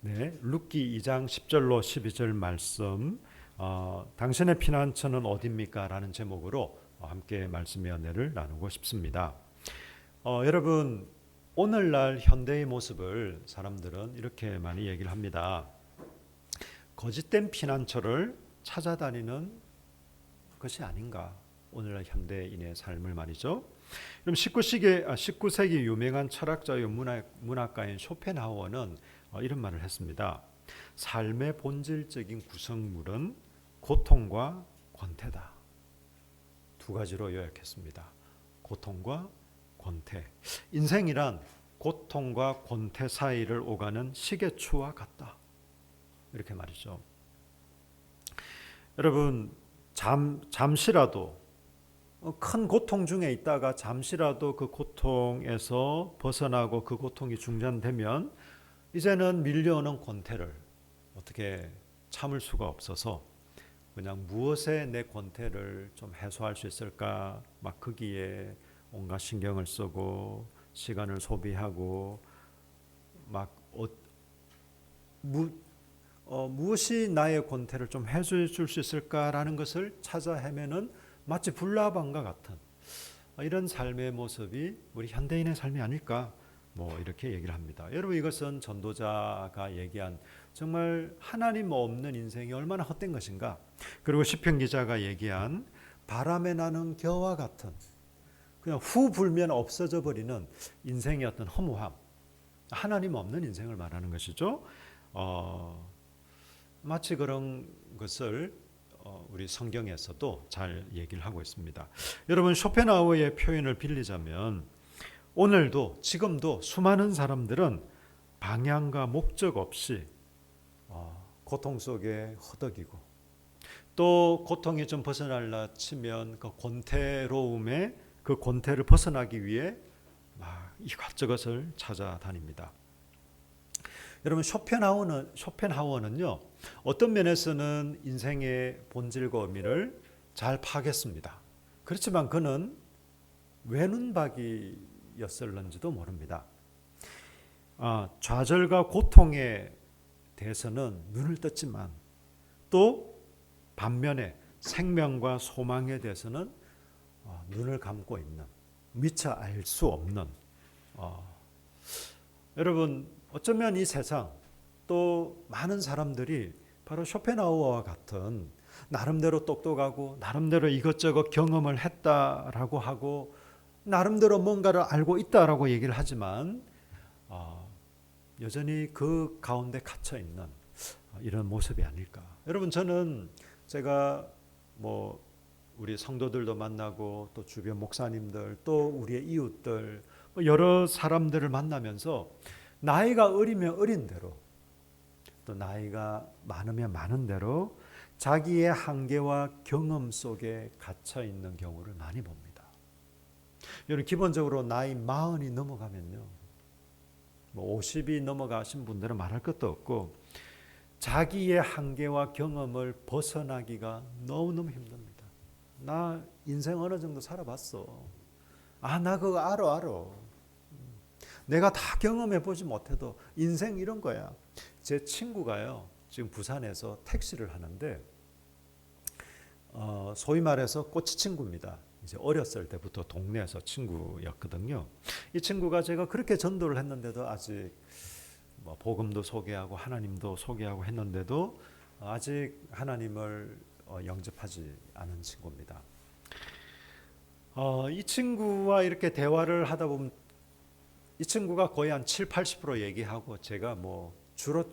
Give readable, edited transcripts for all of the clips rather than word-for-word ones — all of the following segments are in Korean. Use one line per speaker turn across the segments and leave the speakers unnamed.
네, 룻기 2장 10절로 12절 말씀, 당신의 피난처는 어디입니까? 라는 제목으로 함께 말씀의 은혜를 나누고 싶습니다. 여러분, 오늘날 현대의 모습을 사람들은 이렇게 많이 얘기를 합니다. 거짓된 피난처를 찾아다니는 것이 아닌가? 오늘날 현대인의 삶을 말이죠. 그럼 19세기 유명한 철학자요 문학가인 쇼펜하우어는 이런 말을 했습니다. 삶의 본질적인 구성물은 고통과 권태다. 두 가지로 요약했습니다. 고통과 권태. 인생이란 고통과 권태 사이를 오가는 시계추와 같다. 이렇게 말이죠. 여러분, 잠시라도 큰 고통 중에 있다가 잠시라도 그 고통에서 벗어나고 그 고통이 중단되면 이제는 밀려오는 권태를 어떻게 참을 수가 없어서 그냥 무엇에 내 권태를 좀 해소할 수 있을까 막 거기에 온갖 신경을 쓰고 시간을 소비하고 막 무엇이 나의 권태를 좀 해소해 줄 수 있을까라는 것을 찾아 헤매는 마치 불나방과 같은 이런 삶의 모습이 우리 현대인의 삶이 아닐까 이렇게 얘기를 합니다. 여러분, 이것은 전도자가 얘기한 정말 하나님 없는 인생이 얼마나 헛된 것인가. 그리고 시편 기자가 얘기한 바람에 나는 겨와 같은 그냥 후 불면 없어져 버리는 인생의 어떤 허무함, 하나님 없는 인생을 말하는 것이죠. 마치 그런 것을 우리 성경에서도 잘 얘기를 하고 있습니다. 여러분, 쇼펜하우어의 표현을 빌리자면 오늘도 지금도 수많은 사람들은 방향과 목적 없이 고통 속에 허덕이고 또 고통이 좀 벗어날라 치면 그 권태로움에 그 권태를 벗어나기 위해 막 이것저것을 찾아다닙니다. 여러분, 쇼펜하우어는요 어떤 면에서는 인생의 본질과 의미를 잘 파악했습니다. 그렇지만 그는 외눈박이였을는지도 모릅니다. 좌절과 고통에 대해서는 눈을 떴지만 또 반면에 생명과 소망에 대해서는 눈을 감고 있는, 미처 알 수 없는 여러분, 어쩌면 이 세상 또 많은 사람들이 바로 쇼펜하우어와 같은 나름대로 똑똑하고 나름대로 이것저것 경험을 했다라고 하고 나름대로 뭔가를 알고 있다라고 얘기를 하지만 여전히 그 가운데 갇혀 있는 이런 모습이 아닐까. 여러분, 저는 제가 우리 성도들도 만나고 또 주변 목사님들 또 우리의 이웃들 여러 사람들을 만나면서 나이가 어리면 어린 대로 또 나이가 많으면 많은 대로 자기의 한계와 경험 속에 갇혀 있는 경우를 많이 봅니다. 여러분, 기본적으로 나이 40이 넘어가면요 50이 넘어가신 분들은 말할 것도 없고 자기의 한계와 경험을 벗어나기가 너무너무 힘듭니다. 나 인생 어느 정도 살아봤어. 나 그거 알아. 내가 다 경험해 보지 못해도 인생 이런 거야. 제 친구가요 지금 부산에서 택시를 하는데 소위 말해서 꼬치 친구입니다. 이제 어렸을 때부터 동네에서 친구였거든요. 이 친구가 제가 그렇게 전도를 했는데도 아직 복음도 소개하고 하나님도 소개하고 했는데도 아직 하나님을 영접하지 않은 친구입니다. 이 친구와 이렇게 대화를 하다 보면 이 친구가 거의 한 7-80% 얘기하고 제가 주로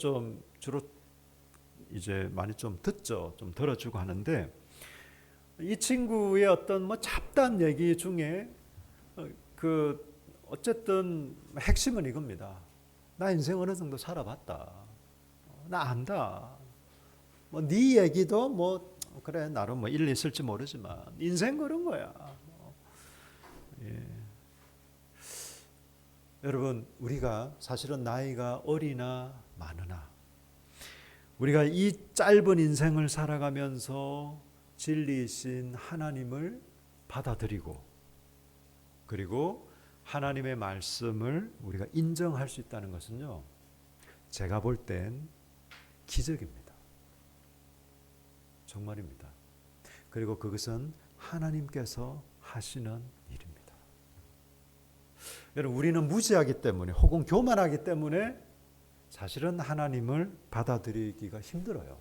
이제 많이 좀 듣죠. 좀 들어주고 하는데 이 친구의 어떤 잡다한 얘기 중에 어쨌든 핵심은 이겁니다. 나 인생 어느 정도 살아봤다. 나 안다. 네 얘기도 그래 나름 일리 있을지 모르지만 인생 그런 거야. 예. 여러분, 우리가 사실은 나이가 어리나 많으나 우리가 이 짧은 인생을 살아가면서 진리이신 하나님을 받아들이고 그리고 하나님의 말씀을 우리가 인정할 수 있다는 것은요 제가 볼 땐 기적입니다. 정말입니다. 그리고 그것은 하나님께서 하시는 일입니다. 여러분, 우리는 무지하기 때문에 혹은 교만하기 때문에 사실은 하나님을 받아들이기가 힘들어요.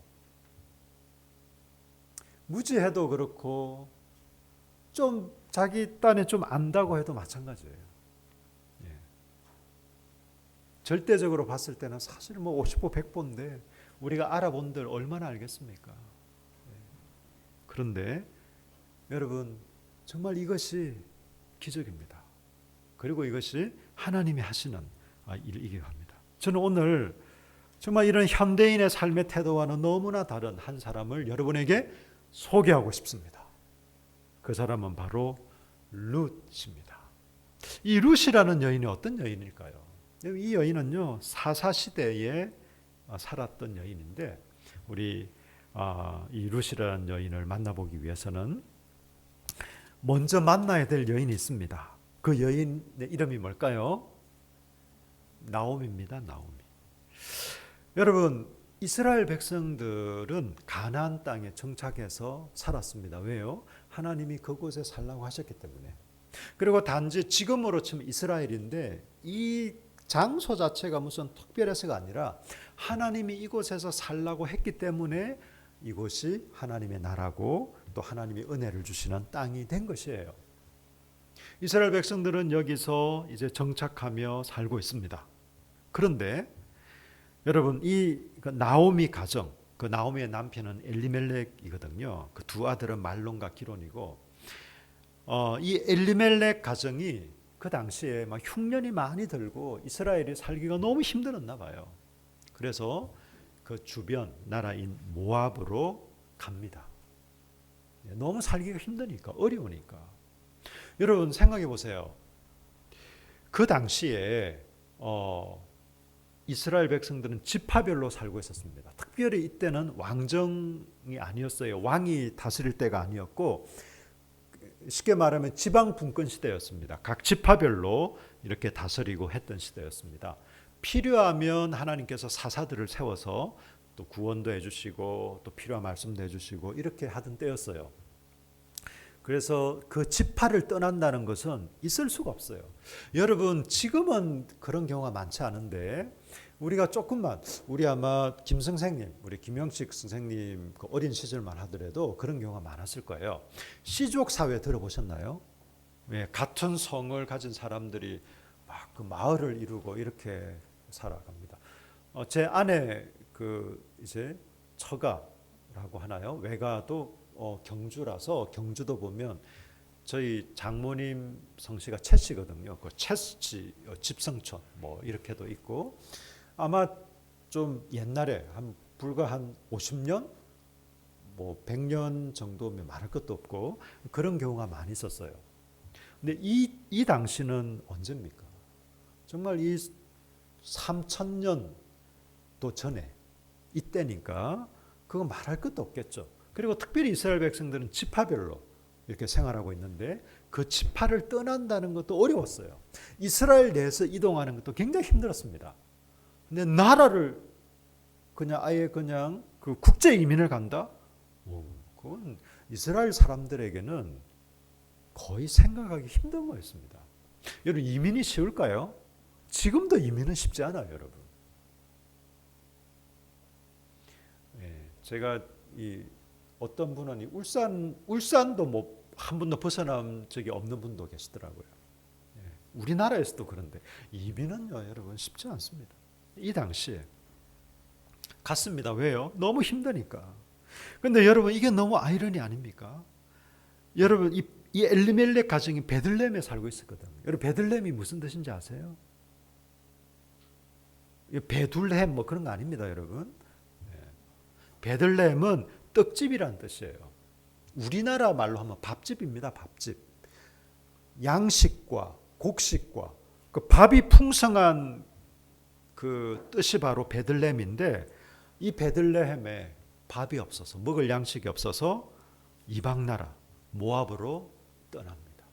무지해도 그렇고 좀 자기 딴에 좀 안다고 해도 마찬가지예요. 예. 절대적으로 봤을 때는 사실 뭐 50보 100보인데 우리가 알아본들 얼마나 알겠습니까? 예. 그런데 여러분, 정말 이것이 기적입니다. 그리고 이것이 하나님이 하시는 일이기도 합니다. 저는 오늘 정말 이런 현대인의 삶의 태도와는 너무나 다른 한 사람을 여러분에게 소개하고 싶습니다. 그 사람은 바로 룻입니다. 이 룻이라는 여인이 어떤 여인일까요? 이 여인은요, 사사시대에 살았던 여인인데 우리 이 룻이라는 여인을 만나보기 위해서는 먼저 만나야 될 여인이 있습니다. 그 여인의 이름이 뭘까요? 나오미입니다. 나오미. 여러분, 이스라엘 백성들은 가나안 땅에 정착해서 살았습니다. 왜요? 하나님이 그곳에 살라고 하셨기 때문에. 그리고 단지 지금으로 치면 이스라엘인데 이 장소 자체가 무슨 특별해서가 아니라 하나님이 이곳에서 살라고 했기 때문에 이곳이 하나님의 나라고 또 하나님이 은혜를 주시는 땅이 된 것이에요. 이스라엘 백성들은 여기서 이제 정착하며 살고 있습니다. 그런데 여러분, 이 나오미 가정, 그 나오미의 남편은 엘리멜렉이거든요. 그 두 아들은 말론과 기론이고, 이 엘리멜렉 가정이 그 당시에 막 흉년이 많이 들고 이스라엘이 살기가 너무 힘들었나 봐요. 그래서 그 주변 나라인 모압으로 갑니다. 너무 살기가 힘드니까, 어려우니까. 여러분 생각해 보세요. 그 당시에 이스라엘 백성들은 지파별로 살고 있었습니다. 특별히 이때는 왕정이 아니었어요. 왕이 다스릴 때가 아니었고 쉽게 말하면 지방 분권 시대였습니다. 각 지파별로 이렇게 다스리고 했던 시대였습니다. 필요하면 하나님께서 사사들을 세워서 또 구원도 해주시고 또 필요한 말씀도 해주시고 이렇게 하던 때였어요. 그래서 그 지파를 떠난다는 것은 있을 수가 없어요. 여러분, 지금은 그런 경우가 많지 않은데 우리가 조금만, 우리 아마 김 선생님, 우리 김영식 선생님 그 어린 시절만 하더라도 그런 경우가 많았을 거예요. 시족 사회 들어보셨나요? 예, 같은 성을 가진 사람들이 막 그 마을을 이루고 이렇게 살아갑니다. 제 아내 그 이제 처가라고 하나요? 외가도 경주라서 경주도 보면 저희 장모님 성씨가 채씨거든요. 그 채씨 집성촌 뭐 이렇게도 있고 아마 좀 옛날에 불과 한 50년 뭐 100년 정도면 말할 것도 없고 그런 경우가 많이 있었어요. 근데 이 당시는 언제입니까? 정말 이 3000년도 전에 이때니까 그거 말할 것도 없겠죠. 그리고 특별히 이스라엘 백성들은 지파별로 이렇게 생활하고 있는데 그 지파를 떠난다는 것도 어려웠어요. 이스라엘 내에서 이동하는 것도 굉장히 힘들었습니다. 근데 나라를 그냥 아예 그냥 그 국제 이민을 간다? 그건 이스라엘 사람들에게는 거의 생각하기 힘든 거였습니다. 여러분, 이민이 쉬울까요? 지금도 이민은 쉽지 않아요, 여러분. 예, 제가 어떤 분은 울산도 뭐 한 번도 벗어난 적이 없는 분도 계시더라고요. 예, 우리나라에서도 그런데 이민은요, 여러분 쉽지 않습니다. 이 당시에 갔습니다. 왜요? 너무 힘드니까. 그런데 여러분 이게 너무 아이러니 아닙니까? 여러분 이 엘리멜렉 가정이 베들레헴에 살고 있었거든요. 여러분 베들레헴이 무슨 뜻인지 아세요? 베둘레헴 뭐 그런 거 아닙니다, 여러분. 베들레헴은 떡집이라는 뜻이에요. 우리나라 말로 하면 밥집입니다. 밥집. 양식과 곡식과 그 밥이 풍성한 그 뜻이 바로 베들레헴인데 이 베들레헴에 밥이 없어서 먹을 양식이 없어서 이방 나라 모압으로 떠납니다.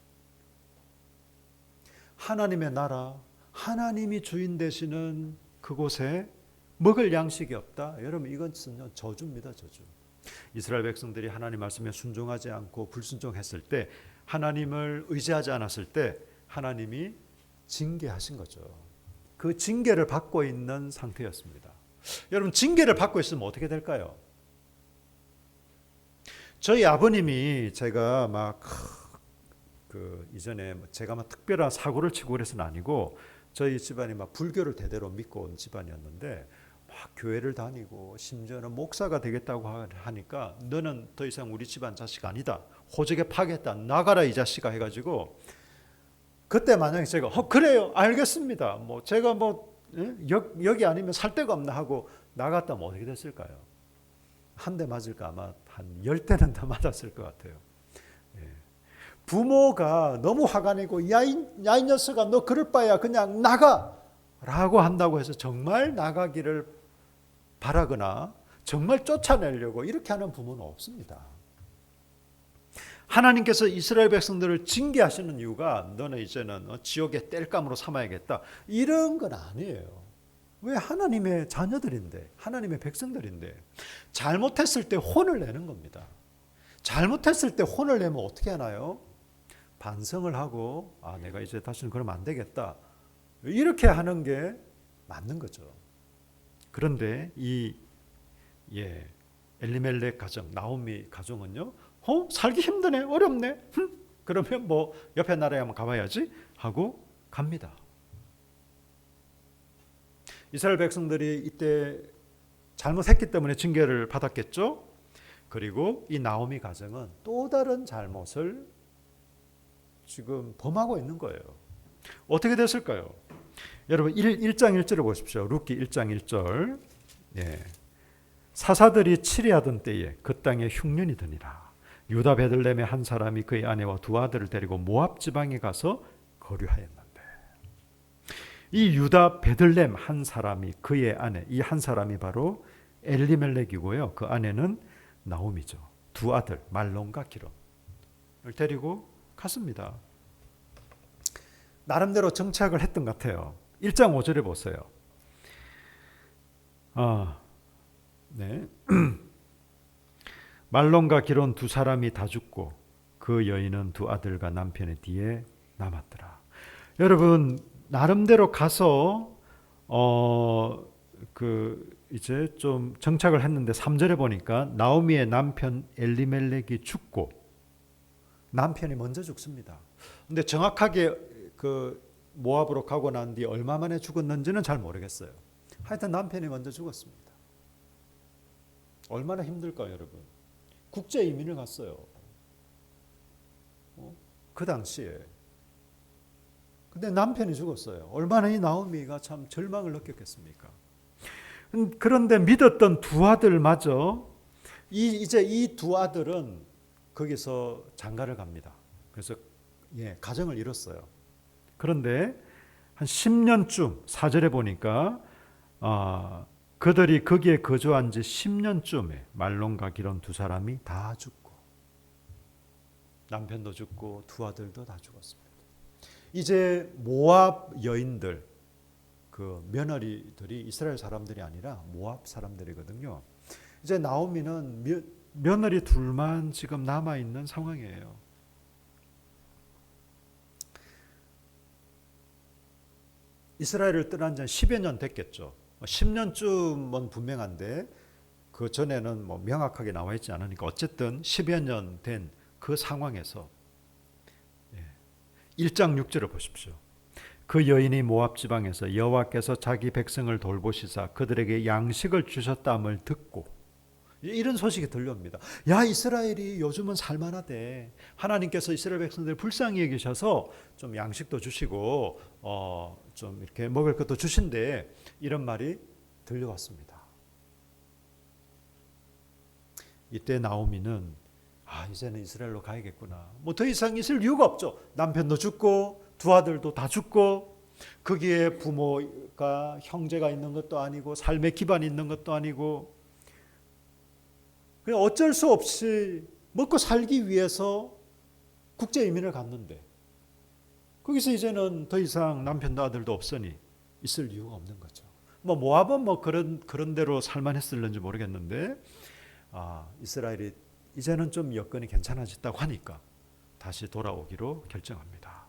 하나님의 나라, 하나님이 주인 되시는 그곳에 먹을 양식이 없다. 여러분 이건 저주입니다. 저주. 이스라엘 백성들이 하나님 말씀에 순종하지 않고 불순종했을 때, 하나님을 의지하지 않았을 때 하나님이 징계하신 거죠. 그 징계를 받고 있는 상태였습니다. 여러분 징계를 받고 있으면 어떻게 될까요? 저희 아버님이 제가 막 이전에 제가 막 특별한 사고를 치고 그래서는 아니고, 저희 집안이 막 불교를 대대로 믿고 온 집안이었는데 막 교회를 다니고 심지어는 목사가 되겠다고 하니까 너는 더 이상 우리 집안 자식 아니다. 호적에 파겠다. 나가라 이 자식아 해가지고, 그때 만약에 제가 그래요 알겠습니다. 뭐 제가 뭐 여기 아니면 살 데가 없나 하고 나갔다면 어떻게 됐을까요? 한 대 맞을까 아마 한 10대는 더 맞았을 것 같아요. 부모가 너무 화가 내고 야 이 녀석아 너 그럴 바야 그냥 나가 라고 한다고 해서 정말 나가기를 바라거나 정말 쫓아내려고 이렇게 하는 부모는 없습니다. 하나님께서 이스라엘 백성들을 징계하시는 이유가 너는 이제는 지옥의 땔감으로 삼아야겠다 이런 건 아니에요. 왜? 하나님의 자녀들인데, 하나님의 백성들인데 잘못했을 때 혼을 내는 겁니다. 잘못했을 때 혼을 내면 어떻게 하나요? 반성을 하고 내가 이제 다시는 그러면 안 되겠다 이렇게 하는 게 맞는 거죠. 그런데 이 엘리멜렉 가정, 나오미 가정은요, 살기 힘드네, 어렵네, 그러면 뭐 옆에 나라에 한번 가봐야지 하고 갑니다. 이스라엘 백성들이 이때 잘못했기 때문에 징계를 받았겠죠. 그리고 이 나오미 가정은 또 다른 잘못을 지금 범하고 있는 거예요. 어떻게 됐을까요? 여러분 1장 1절을 보십시오. 룻기 1장 1절. 사사들이 치리하던 때에 그 땅에 흉년이 드니라. 유다 베들레헴의 한 사람이 그의 아내와 두 아들을 데리고 모압 지방에 가서 거류하였는데, 이 유다 베들레헴 한 사람이 그의 아내, 이 한 사람이 바로 엘리멜렉이고요. 그 아내는 나오미죠. 두 아들 말론과 기론을 데리고 갔습니다. 나름대로 정착을 했던 것 같아요. 1장 5절에 보세요. 말론과 기론 두 사람이 다 죽고 그 여인은 두 아들과 남편의 뒤에 남았더라. 여러분 나름대로 가서 이제 좀 정착을 했는데 3절에 보니까 나오미의 남편 엘리멜렉이 죽고, 남편이 먼저 죽습니다. 근데 정확하게 모압으로 가고 난 뒤 얼마 만에 죽었는지는 잘 모르겠어요. 하여튼 남편이 먼저 죽었습니다. 얼마나 힘들까요, 여러분? 국제 이민을 갔어요. 그 당시에. 근데 남편이 죽었어요. 얼마나 이 나오미가 참 절망을 느꼈겠습니까? 그런데 믿었던 두 아들마저 이제 이 두 아들은 거기서 장가를 갑니다. 그래서 가정을 이뤘어요. 그런데 한 10년쯤 4절에 보니까 그들이 거기에 거주한 지 10년쯤에 말론과 기론 두 사람이 다 죽고, 남편도 죽고 두 아들도 다 죽었습니다. 이제 모압 여인들, 그 며느리들이 이스라엘 사람들이 아니라 모압 사람들이거든요. 이제 나오미는 며느리 둘만 지금 남아 있는 상황이에요. 이스라엘을 떠난 지 10여 년 됐겠죠. 10년쯤은 분명한데 그 전에는 뭐 명확하게 나와 있지 않으니까 어쨌든 10여 년 된 그 상황에서 1장 6절을 보십시오. 그 여인이 모압 지방에서 여호와께서 자기 백성을 돌보시사 그들에게 양식을 주셨다함을 듣고, 이런 소식이 들려옵니다. 야, 이스라엘이 요즘은 살만하대. 하나님께서 이스라엘 백성들 불쌍히 여기셔서 좀 양식도 주시고 좀 이렇게 먹을 것도 주신대. 이런 말이 들려왔습니다. 이때 나오미는 이제는 이스라엘로 가야겠구나. 뭐 더 이상 있을 이유가 없죠. 남편도 죽고 두 아들도 다 죽고 거기에 부모가 형제가 있는 것도 아니고 삶의 기반이 있는 것도 아니고, 그냥 어쩔 수 없이 먹고 살기 위해서 국제 이민을 갔는데 거기서 이제는 더 이상 남편도 아들도 없으니 있을 이유가 없는 거죠. 뭐 모압은 뭐 그런 대로 살만했을는지 모르겠는데 이스라엘이 이제는 좀 여건이 괜찮아졌다고 하니까 다시 돌아오기로 결정합니다.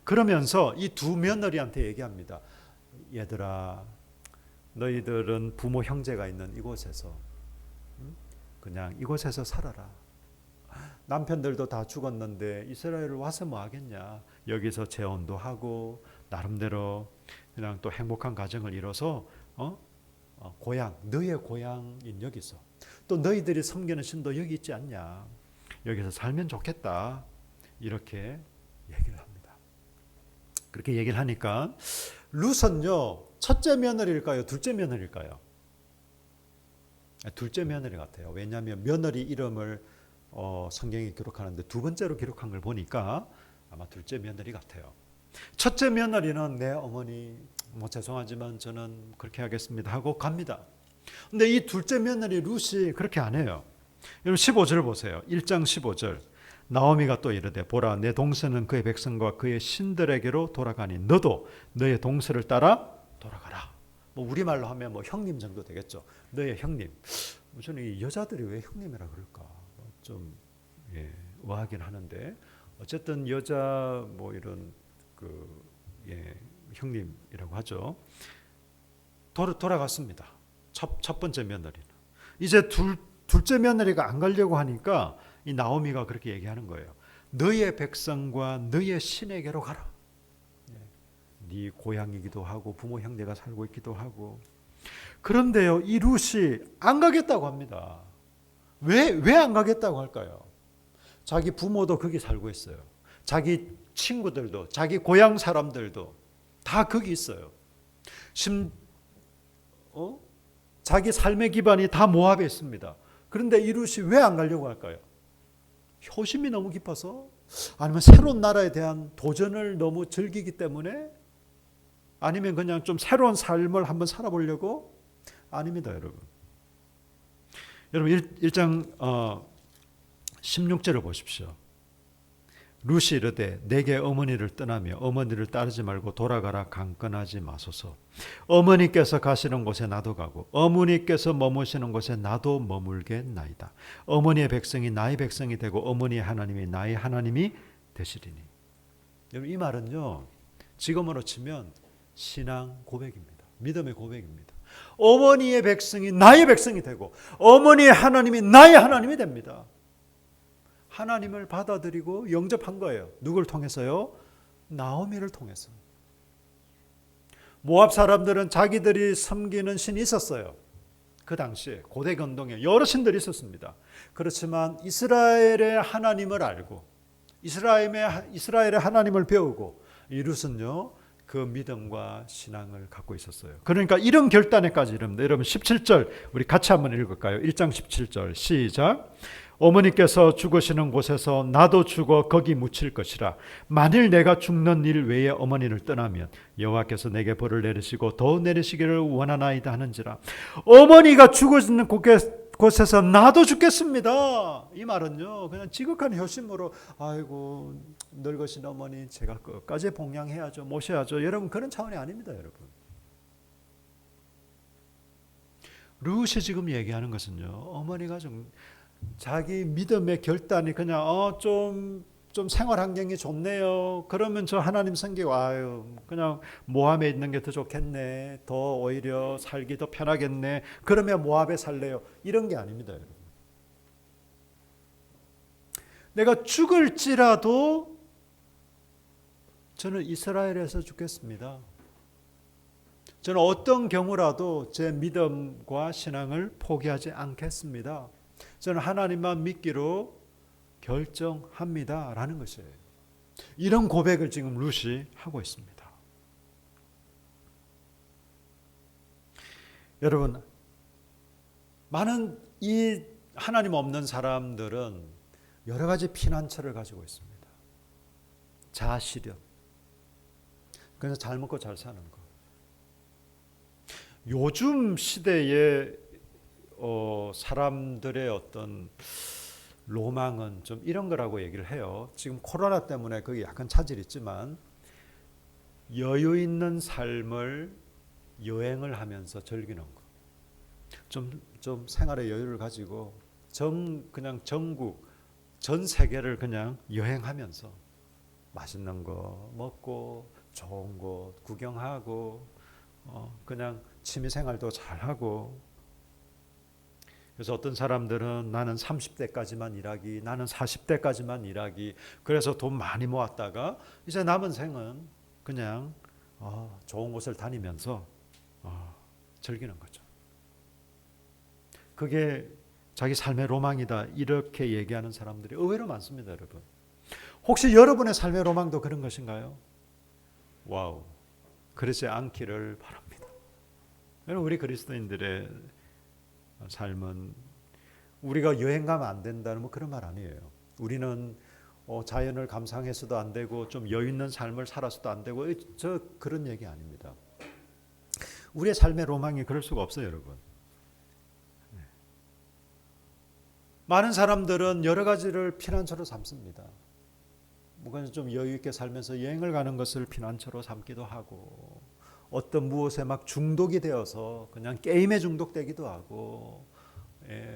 그러면서 이 두 며느리한테 얘기합니다. 얘들아, 너희들은 부모 형제가 있는 이곳에서 그냥 이곳에서 살아라. 남편들도 다 죽었는데 이스라엘을 와서 뭐 하겠냐. 여기서 재혼도 하고 나름대로 그냥 또 행복한 가정을 이뤄서 고향, 너의 고향인 여기서 또 너희들이 섬기는 신도 여기 있지 않냐. 여기서 살면 좋겠다. 이렇게 얘기를 합니다. 그렇게 얘기를 하니까 룻은요, 첫째 며느리일까요? 둘째 며느리일까요? 둘째 며느리 같아요. 왜냐하면 며느리 이름을 성경에 기록하는데 두 번째로 기록한 걸 보니까 아마 둘째 며느리 같아요. 첫째 며느리는 내 어머니 뭐 죄송하지만 저는 그렇게 하겠습니다 하고 갑니다. 근데 이 둘째 며느리 룻이 그렇게 안 해요. 여러분 15절 보세요. 1장 15절. 나오미가 또 이르되 보라 내 동서는 그의 백성과 그의 신들에게로 돌아가니 너도 너의 동서를 따라 돌아가라. 뭐 우리말로 하면 뭐 형님 정도 되겠죠. 너의 형님. 저는 이 여자들이 왜 형님이라 그럴까? 좀 의아하긴 하는데 어쨌든 여자 뭐 이런 형님이라고 하죠. 돌아갔습니다. 첫 번째 며느리는. 이제 둘째 며느리가 안 가려고 하니까 이 나오미가 그렇게 얘기하는 거예요. 너의 백성과 너의 신에게로 가라. 네 고향이기도 하고 부모 형제가 살고 있기도 하고. 그런데요, 이 룻이 안 가겠다고 합니다. 왜 안 가겠다고 할까요? 자기 부모도 거기 살고 있어요. 자기 친구들도, 자기 고향 사람들도 다 거기 있어요. 자기 삶의 기반이 다 모압에 있습니다. 그런데 이 룻이 왜 안 가려고 할까요? 효심이 너무 깊어서? 아니면 새로운 나라에 대한 도전을 너무 즐기기 때문에? 아니면 그냥 좀 새로운 삶을 한번 살아보려고? 아닙니다, 여러분. 여러분 1장 16절을 보십시오. 룻이 이르되 내게 어머니를 떠나며 어머니를 따르지 말고 돌아가라 강건하지 마소서. 어머니께서 가시는 곳에 나도 가고 어머니께서 머무시는 곳에 나도 머물겠나이다. 어머니의 백성이 나의 백성이 되고 어머니의 하나님이 나의 하나님이 되시리니. 여러분 이 말은요, 지금으로 치면 신앙 고백입니다. 믿음의 고백입니다. 어머니의 백성이 나의 백성이 되고 어머니의 하나님이 나의 하나님이 됩니다. 하나님을 받아들이고 영접한 거예요. 누굴 통해서요? 나오미를 통해서. 모압 사람들은 자기들이 섬기는 신이 있었어요. 그 당시에 고대 건동에 여러 신들이 있었습니다. 그렇지만 이스라엘의 하나님을 알고 이스라엘의 하나님을 배우고 이 룻은요, 그 믿음과 신앙을 갖고 있었어요. 그러니까 이런 결단에까지 이릅니다. 여러분 17절 우리 같이 한번 읽을까요? 1장 17절 시작. 어머니께서 죽으시는 곳에서 나도 죽어 거기 묻힐 것이라. 만일 내가 죽는 일 외에 어머니를 떠나면 여호와께서 내게 벌을 내리시고 더 내리시기를 원하나이다 하는지라. 어머니가 죽어지는 곳에서 나도 죽겠습니다. 이 말은요, 그냥 지극한 효심으로 아이고 늙으신 어머니 제가 끝까지 봉양해야죠, 모셔야죠. 여러분 그런 차원이 아닙니다, 여러분. 룻이 지금 얘기하는 것은요, 어머니가 좀 자기 믿음의 결단이 그냥 좀 생활 환경이 좋네요. 그러면 저 하나님 섬기고 그냥 모압에 있는 게 더 좋겠네. 더 오히려 살기 더 편하겠네. 그러면 모압에 살래요. 이런 게 아닙니다, 여러분. 내가 죽을지라도 저는 이스라엘에서 죽겠습니다. 저는 어떤 경우라도 제 믿음과 신앙을 포기하지 않겠습니다. 저는 하나님만 믿기로 결정합니다 라는 것이에요. 이런 고백을 지금 룻이 하고 있습니다. 여러분, 많은 이 하나님 없는 사람들은 여러 가지 피난처를 가지고 있습니다. 자아실현, 그래서 잘 먹고 잘 사는 것. 요즘 시대에 사람들의 어떤 로망은 좀 이런 거라고 얘기를 해요. 지금 코로나 때문에 그게 약간 차질이 있지만 여유 있는 삶을 여행을 하면서 즐기는 거. 좀 생활의 여유를 가지고 그냥 전국 전 세계를 그냥 여행하면서 맛있는 거 먹고 좋은 곳 구경하고 그냥 취미 생활도 잘하고. 그래서 어떤 사람들은 나는 30대까지만 일하기, 나는 40대까지만 일하기. 그래서 돈 많이 모았다가 이제 남은 생은 그냥 좋은 곳을 다니면서 즐기는 거죠. 그게 자기 삶의 로망이다 이렇게 얘기하는 사람들이 의외로 많습니다, 여러분. 혹시 여러분의 삶의 로망도 그런 것인가요? 와우, 그렇지 않기를 바랍니다. 여러분, 우리 그리스도인들의 삶은 우리가 여행 가면 안 된다는 뭐 그런 말 아니에요. 우리는 자연을 감상해서도 안 되고 좀 여유 있는 삶을 살아서도 안 되고 그런 얘기 아닙니다. 우리의 삶의 로망이 그럴 수가 없어요, 여러분. 많은 사람들은 여러 가지를 피난처로 삼습니다. 뭔가 좀 여유 있게 살면서 여행을 가는 것을 피난처로 삼기도 하고, 어떤 무엇에 막 중독이 되어서 그냥 게임에 중독되기도 하고,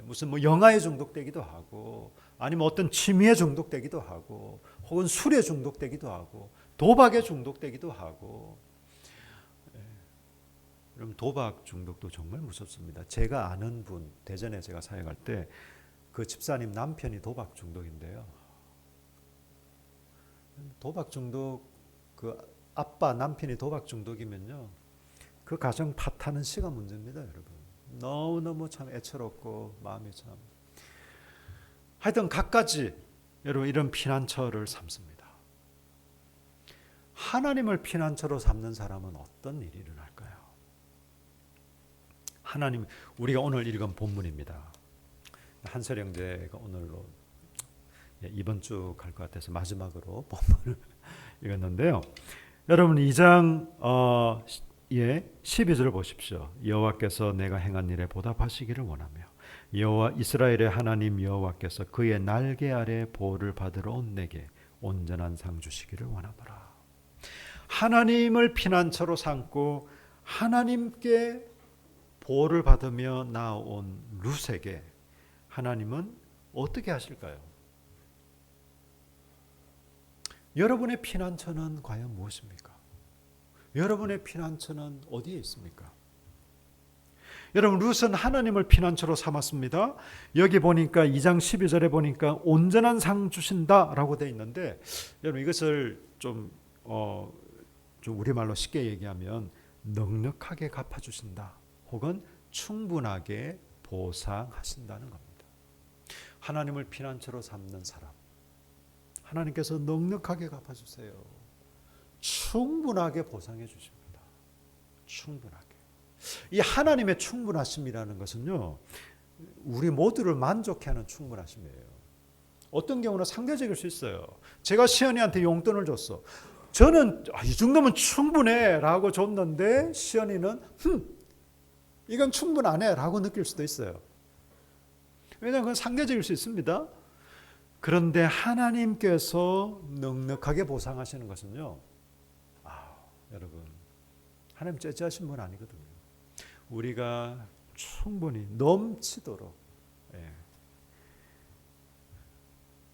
무슨 뭐 영화에 중독되기도 하고, 아니면 어떤 취미에 중독되기도 하고, 혹은 술에 중독되기도 하고, 도박에 중독되기도 하고. 여러분, 도박 중독도 정말 무섭습니다. 제가 아는 분, 대전에 제가 사역할 때 그 집사님 남편이 도박 중독인데요. 도박 중독, 그 아빠 남편이 도박 중독이면요, 그 가정 파탄은 시간 문제입니다, 여러분. 너무너무 참 애처롭고 마음이 참. 하여튼 갖가지 여러분 이런 피난처를 삼습니다. 하나님을 피난처로 삼는 사람은 어떤 일이 일어날까요? 하나님, 우리가 오늘 읽은 본문입니다. 한설 형제가 오늘로 이번 주 갈 것 같아서 마지막으로 본문을 읽었는데요. 여러분 2장 12절을 보십시오. 여호와께서 내가 행한 일에 보답하시기를 원하며 여호와 이스라엘의 하나님 여호와께서 그의 날개 아래 보호를 받으러 온 내게 온전한 상 주시기를 원하노라. 하나님을 피난처로 삼고 하나님께 보호를 받으며 나온 룻에게 하나님은 어떻게 하실까요? 여러분의 피난처는 과연 무엇입니까? 여러분의 피난처는 어디에 있습니까? 여러분, 룻은 하나님을 피난처로 삼았습니다. 여기 보니까 2장 12절에 보니까 온전한 상 주신다라고 되어 있는데, 여러분 이것을 좀 우리말로 쉽게 얘기하면 넉넉하게 갚아주신다, 혹은 충분하게 보상하신다는 겁니다. 하나님을 피난처로 삼는 사람, 하나님께서 넉넉하게 갚아주세요. 충분하게 보상해 주십니다. 충분하게. 이 하나님의 충분하심이라는 것은요, 우리 모두를 만족해 하는 충분하심이에요. 어떤 경우는 상대적일 수 있어요. 제가 시연이한테 용돈을 줬어. 저는 이 정도면 충분해 라고 줬는데 시연이는 이건 충분하네 라고 느낄 수도 있어요. 왜냐하면 그건 상대적일 수 있습니다. 그런데 하나님께서 넉넉하게 보상하시는 것은요, 여러분, 하나님 째째하신 분 아니거든요. 우리가 충분히 넘치도록.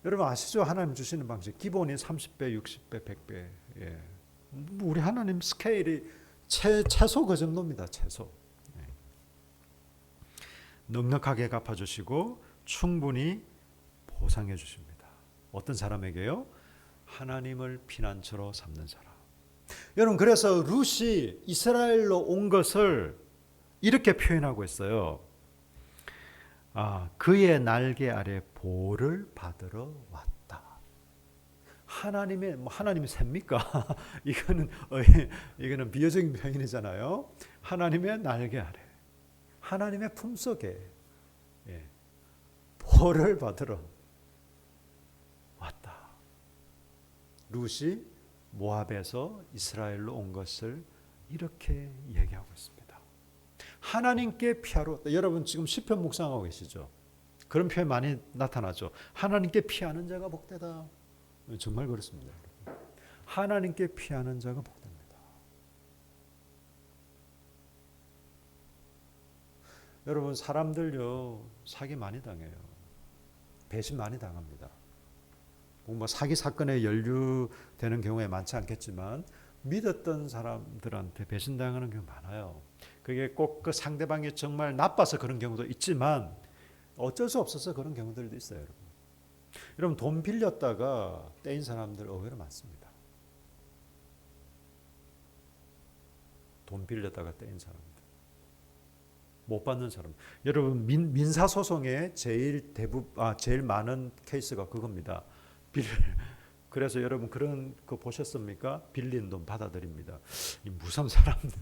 여러분 아시죠? 하나님 주시는 방식 기본이 30배, 60배, 100배. 우리 하나님 스케일이 최소 그 정도입니다. 최소. 넉넉하게 갚아주시고 충분히 보상해 주십니다. 어떤 사람에게요? 하나님을 피난처로 삼는 사람. 여러분, 그래서 룻이 이스라엘로 온 것을 이렇게 표현하고 있어요. 그의 날개 아래 보호를 받으러 왔다. 하나님이 셉니까? 이거는 비유적인 표현이잖아요. 하나님의 날개 아래, 하나님의 품속에 보호를 받으러 왔다. 룻이 모압에서 이스라엘로 온 것을 이렇게 얘기하고 있습니다. 하나님께 피하러 왔다. 여러분 지금 시편 묵상하고 계시죠? 그런 표현 많이 나타나죠. 하나님께 피하는 자가 복되다. 정말 그렇습니다. 하나님께 피하는 자가 복됩니다. 여러분 사람들요 사기 많이 당해요. 배신 많이 당합니다. 뭐 사기 사건에 연루되는 경우에 많지 않겠지만 믿었던 사람들한테 배신당하는 경우 많아요. 그게 꼭 그 상대방이 정말 나빠서 그런 경우도 있지만 어쩔 수 없어서 그런 경우들도 있어요. 여러분 돈 빌렸다가 떼인 사람들 의외로 많습니다. 돈 빌렸다가 떼인 사람들. 못 받는 사람. 여러분 민사 소송에 제일 많은 케이스가 그겁니다. 그래서 여러분 그런 거 보셨습니까? 빌린 돈 받아들입니다. 이 무슨 사람들.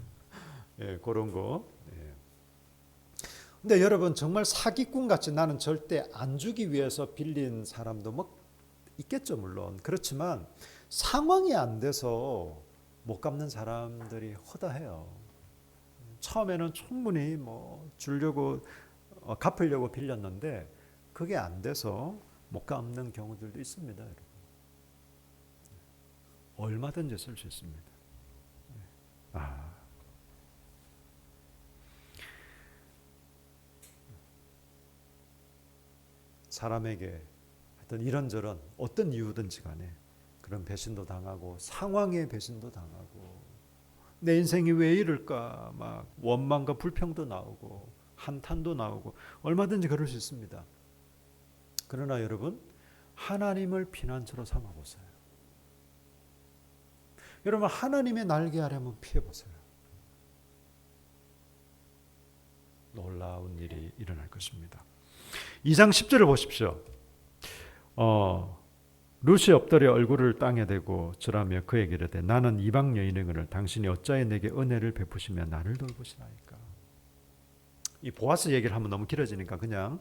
예, 그런 거. 예. 근데 여러분 정말 사기꾼 같이 나는 절대 안 주기 위해서 빌린 사람도 뭐 있겠죠, 물론. 그렇지만 상황이 안 돼서 못 갚는 사람들이 허다해요. 처음에는 충분히 뭐 주려고 갚으려고 빌렸는데 그게 안 돼서 못 갚는 경우들도 있습니다, 여러분. 얼마든지 쓸 수 있습니다. 사람에게 하여튼 이런저런 어떤 이유든지 간에 그런 배신도 당하고 상황의 배신도 당하고 내 인생이 왜 이럴까 막 원망과 불평도 나오고 한탄도 나오고 얼마든지 그럴 수 있습니다. 그러나 여러분 하나님을 피난처로 삼아 보세요. 여러분 하나님의 날개 아래 한번 피해 보세요. 놀라운 일이 일어날 것입니다. 2장 10절을 보십시오. 룻이 엎드려 얼굴을 땅에 대고 절하며 그에게 이르되 나는 이방 여인이거늘 당신이 어찌하여 내게 은혜를 베푸시며 나를 돌보시나이까. 이 보아스 얘기를 하면 너무 길어지니까 그냥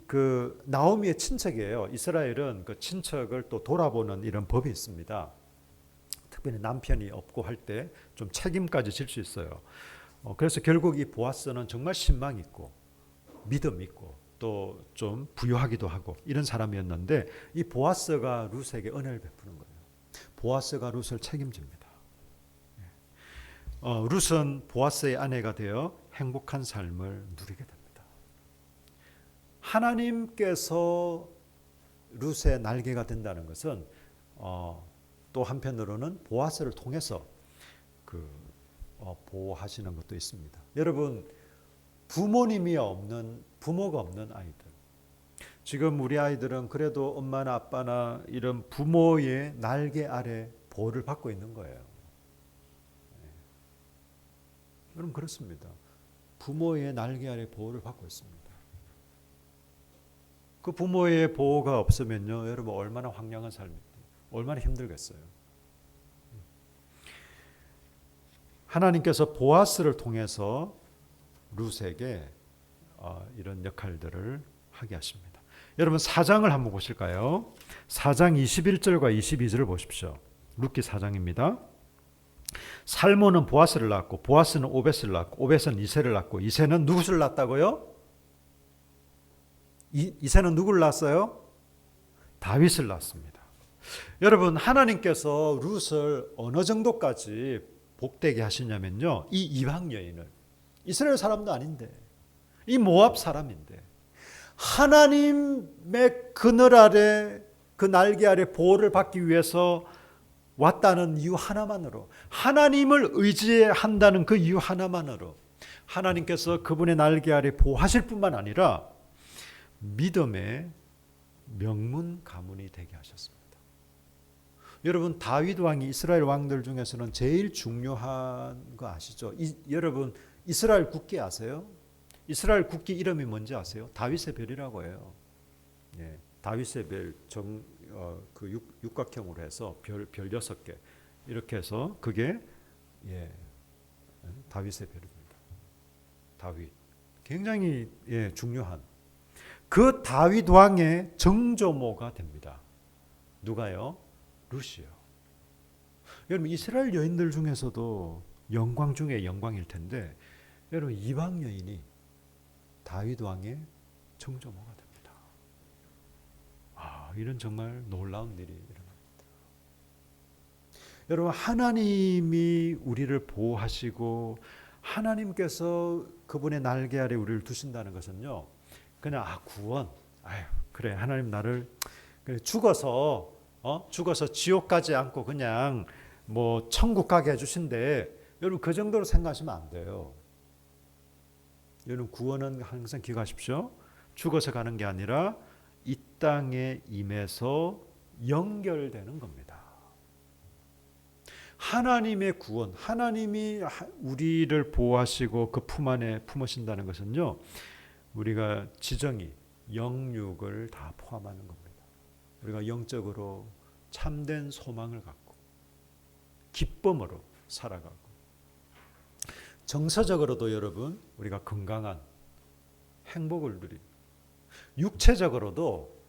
그 나오미의 친척이에요. 이스라엘은 그 친척을 또 돌아보는 이런 법이 있습니다. 특별히 남편이 없고 할 때 좀 책임까지 질 수 있어요. 그래서 결국 이 보아스는 정말 신망 있고 믿음 있고 또 좀 부유하기도 하고 이런 사람이었는데 이 보아스가 룻에게 은혜를 베푸는 거예요. 보아스가 룻을 책임집니다. 룻은 보아스의 아내가 되어 행복한 삶을 누리게 됩니다. 하나님께서 룻의 날개가 된다는 것은 또 한편으로는 보아스를 통해서 보호하시는 것도 있습니다. 여러분 부모가 없는 아이들. 지금 우리 아이들은 그래도 엄마나 아빠나 이런 부모의 날개 아래 보호를 받고 있는 거예요. 여러분 그렇습니다. 부모의 날개 아래 보호를 받고 있습니다. 그 부모의 보호가 없으면요, 여러분 얼마나 황량한 삶입니다. 얼마나 힘들겠어요. 하나님께서 보아스를 통해서 룻에게 이런 역할들을 하게 하십니다. 여러분 4장을 한번 보실까요? 4장 21절과 22절을 보십시오. 룻기 4장입니다. 살몬은 보아스를 낳았고 보아스는 오벳을 낳았고 오벳은 이새를 낳았고 이새는 누구를 낳았다고요? 이새는 누구를 낳았어요? 다윗을 낳았습니다. 여러분 하나님께서 룻을 어느 정도까지 복되게 하시냐면요, 이 이방 여인을 이스라엘 사람도 아닌데 이 모압 사람인데 하나님의 그늘 아래 그 날개 아래 보호를 받기 위해서 왔다는 이유 하나만으로, 하나님을 의지한다는 그 이유 하나만으로 하나님께서 그분의 날개 아래 보호하실 뿐만 아니라 믿음의 명문 가문이 되게 하셨습니다. 여러분 다윗 왕이 이스라엘 왕들 중에서는 제일 중요한 거 아시죠? 여러분 이스라엘 국기 아세요? 이스라엘 국기 이름이 뭔지 아세요? 다윗의 별이라고 해요. 예, 다윗의 별, 그 육각형으로 해서 별 6개 이렇게 해서 그게 다윗의 별입니다. 다윗 굉장히 중요한 그 다윗 왕의 정조모가 됩니다. 누가요? 룻이요. 여러분 이스라엘 여인들 중에서도 영광 중에 영광일 텐데 여러분 이방 여인이 다윗 왕의 정조모가 됩니다. 이런 정말 놀라운 일이 일어납니다. 여러분 하나님이 우리를 보호하시고 하나님께서 그분의 날개 아래 우리를 두신다는 것은요, 그냥 구원, 아유 그래 하나님 나를 그래, 죽어서 지옥 가지 않고 그냥 뭐 천국 가게 해주신대. 여러분 그 정도로 생각하시면 안 돼요. 여러분 구원은 항상 기억하십시오. 죽어서 가는 게 아니라 이 땅에 임해서 연결되는 겁니다. 하나님의 구원, 하나님이 우리를 보호하시고 그 품 안에 품으신다는 것은요, 우리가 지정이 영육을 다 포함하는 겁니다. 우리가 영적으로 참된 소망을 갖고 기쁨으로 살아가고, 정서적으로도 여러분 우리가 건강한 행복을 누리고, 육체적으로도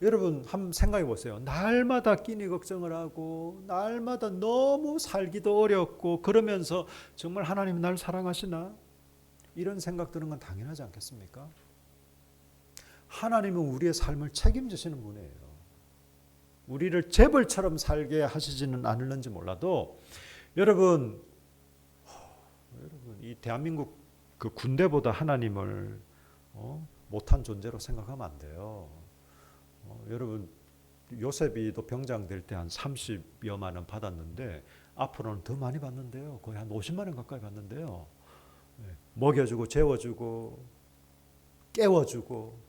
여러분 한번 생각해 보세요. 날마다 끼니 걱정을 하고 날마다 너무 살기도 어렵고 그러면서 정말 하나님이 날 사랑하시나? 이런 생각 드는 건 당연하지 않겠습니까? 하나님은 우리의 삶을 책임지시는 분이에요. 우리를 재벌처럼 살게 하시지는 않을는지 몰라도 여러분 이 대한민국 그 군대보다 하나님을 못한 존재로 생각하면 안 돼요. 여러분 요셉이도 병장 될 때 한 30여만 원 받았는데 앞으로는 더 많이 받는데요. 거의 한 50만 원 가까이 받는데요. 먹여주고 재워주고 깨워주고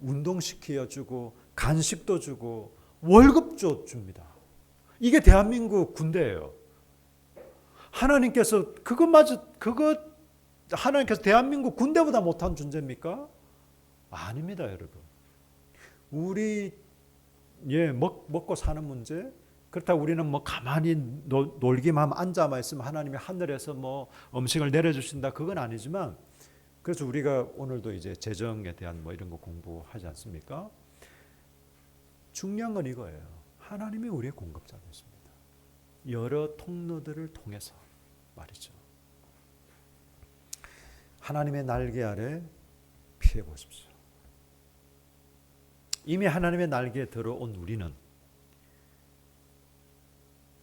운동시켜주고 간식도 주고 월급도 줍니다. 이게 대한민국 군대예요. 하나님께서 하나님께서 대한민국 군대보다 못한 존재입니까? 아닙니다, 여러분. 우리 먹고 사는 문제, 그렇다고 우리는 뭐 가만히 놀기만 하면 앉아만 있으면 하나님이 하늘에서 뭐 음식을 내려주신다, 그건 아니지만, 그래서 우리가 오늘도 이제 재정에 대한 뭐 이런 거 공부하지 않습니까? 중요한 건 이거예요. 하나님이 우리의 공급자이십니다. 여러 통로들을 통해서 말이죠. 하나님의 날개 아래 피해 보십시오. 이미 하나님의 날개에 들어온 우리는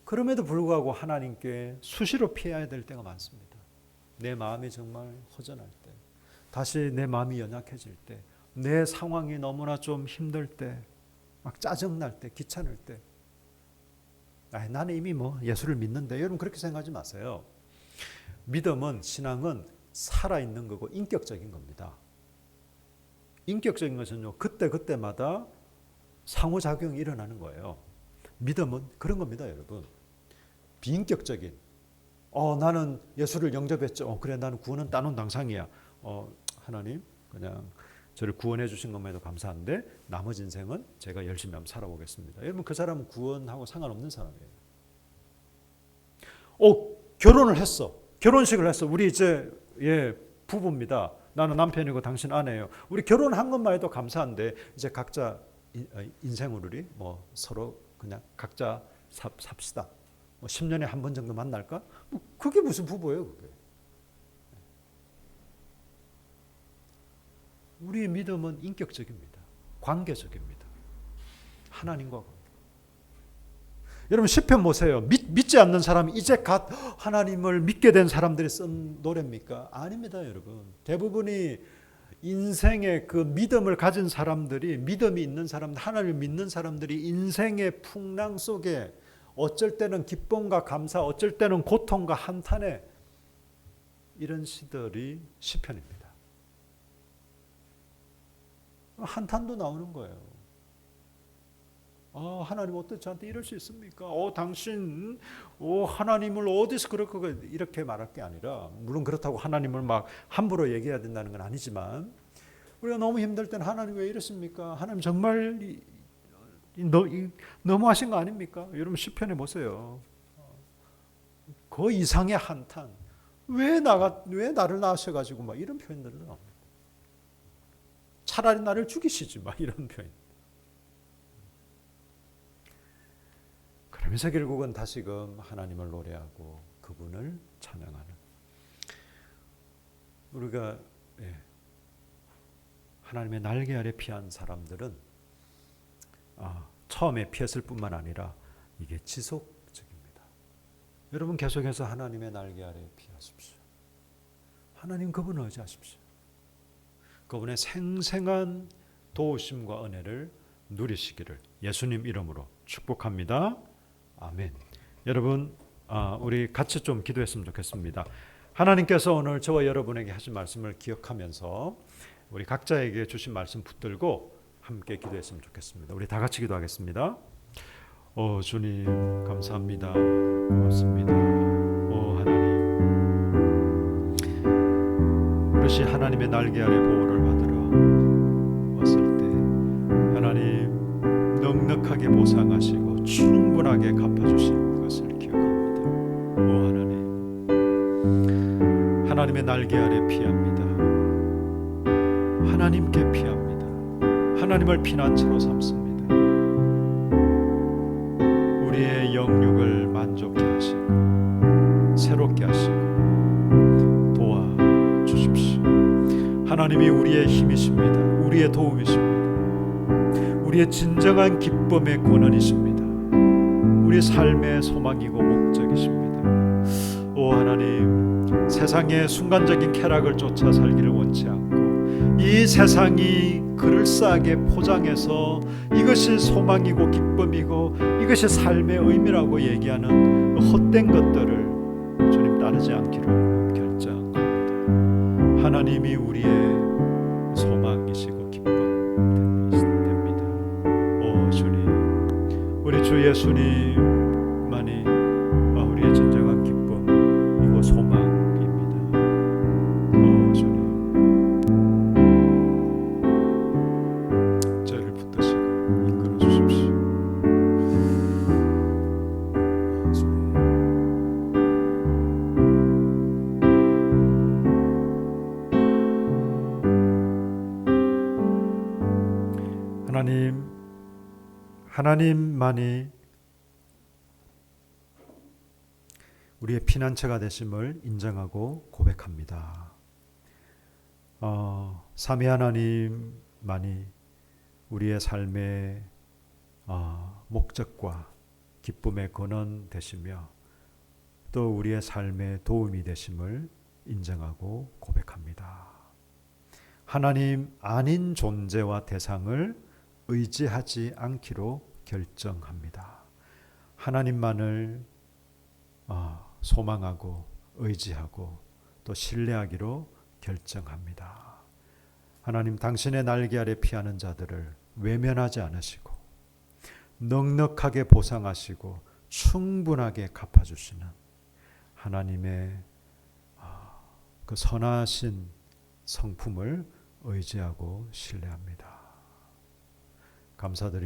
그럼에도 불구하고 하나님께 수시로 피해야 될 때가 많습니다. 내 마음이 정말 허전할 때, 다시 내 마음이 연약해질 때, 내 상황이 너무나 좀 힘들 때, 막 짜증날 때, 귀찮을 때, 나는 이미 뭐 예수를 믿는데, 여러분 그렇게 생각하지 마세요. 믿음은, 신앙은 살아있는 거고 인격적인 겁니다. 인격적인 것은요, 그때마다 상호작용이 일어나는 거예요. 믿음은 그런 겁니다, 여러분. 비인격적인, 나는 예수를 영접했죠. 그래, 나는 구원은 따놓은 당상이야. 하나님, 그냥 저를 구원해 주신 것만 해도 감사한데 나머지 인생은 제가 열심히 한번 살아보겠습니다. 여러분 그 사람은 구원하고 상관없는 사람이에요. 결혼을 했어. 결혼식을 했어. 우리 이제 부부입니다. 나는 남편이고 당신 아내예요. 우리 결혼한 것만 해도 감사한데 이제 각자 인생을 우리 뭐 서로 그냥 각자 삽시다. 뭐 10년에 한 번 정도 만날까? 뭐 그게 무슨 부부예요, 그게? 우리의 믿음은 인격적입니다. 관계적입니다. 하나님과 관계. 여러분 시편 보세요. 믿지 않는 사람이 이제 갓 하나님을 믿게 된 사람들이 쓴 노래입니까? 아닙니다, 여러분. 대부분이 인생의 그 믿음을 가진 사람들이, 믿음이 있는 사람들, 하나님을 믿는 사람들이 인생의 풍랑 속에 어쩔 때는 기쁨과 감사, 어쩔 때는 고통과 한탄에 이런 시들이 시편입니다. 한탄도 나오는 거예요. 하나님 어떻게 저한테 이럴 수 있습니까? 당신 하나님을 어디서 이렇게 말할 게 아니라, 물론 그렇다고 하나님을 막 함부로 얘기해야 된다는 건 아니지만, 우리가 너무 힘들 때는 하나님 왜 이러십니까? 하나님 정말 너무하신 거 아닙니까? 여러분 시편에 보세요. 그 이상의 한탄. 왜 나를 낳으셔가지고 막 이런 표현들을 나옵니다. 차라리 나를 죽이시지 막 이런 표현. 그러면서 결국은 다시금 하나님을 노래하고 그분을 찬양하는, 우리가 하나님의 날개 아래 피한 사람들은 처음에 피했을 뿐만 아니라 이게 지속적입니다. 여러분 계속해서 하나님의 날개 아래 피하십시오. 하나님 그분을 의지하십시오. 그분의 생생한 도우심과 은혜를 누리시기를 예수님 이름으로 축복합니다. 아멘. 여러분, 우리 같이 좀 기도했으면 좋겠습니다. 하나님께서 오늘 저와 여러분에게 하신 말씀을 기억하면서 우리 각자에게 주신 말씀 붙들고 함께 기도했으면 좋겠습니다. 우리 다 같이 기도하겠습니다. 주님 감사합니다. 고맙습니다. 하나님, 그릇이 하나님의 날개 아래 보호를 받으러 왔을 때 하나님 넉넉하게 보상하시고 충분하게 갚아주신 것을 기억합니다. 하나님, 하나님의 날개 아래 피합니다. 하나님께 피합니다. 하나님을 피난처로 삼습니다. 우리의 영육을 만족케 하시고 새롭게 하시고 도와주십시오. 하나님이 우리의 힘이십니다. 우리의 도움이십니다. 우리의 진정한 기쁨의 권원이십니다. 우리 삶의 소망이고 목적이십니다. 하나님, 세상의 순간적인 쾌락을 쫓아 살기를 원치 않고 이 세상이 그럴싸하게 포장해서 이것이 소망이고 기쁨이고 이것이 삶의 의미라고 얘기하는 헛된 것들을 주님 따르지 않기로 결정합니다. 하나님이 우리의 소망이시고 기쁨됩니다. 주님, 우리 주 예수님만이 우리의 진정한 기쁨이고 소망입니다. 주님, 저희를 붙드시고 이끌어 주십시오. 주님, 하나님만이 우리의 피난처가 되심을 인정하고 고백합니다. 삼위 하나님만이 우리의 삶의 목적과 기쁨의 근원 되시며 또 우리의 삶의 도움이 되심을 인정하고 고백합니다. 하나님 아닌 존재와 대상을 의지하지 않기로 결정합니다. 하나님만을 소망하고 의지하고 또 신뢰하기로 결정합니다. 하나님, 당신의 날개 아래 피하는 자들을 외면하지 않으시고 넉넉하게 보상하시고 충분하게 갚아주시는 하나님의 그 선하신 성품을 의지하고 신뢰합니다. 감사드립니다.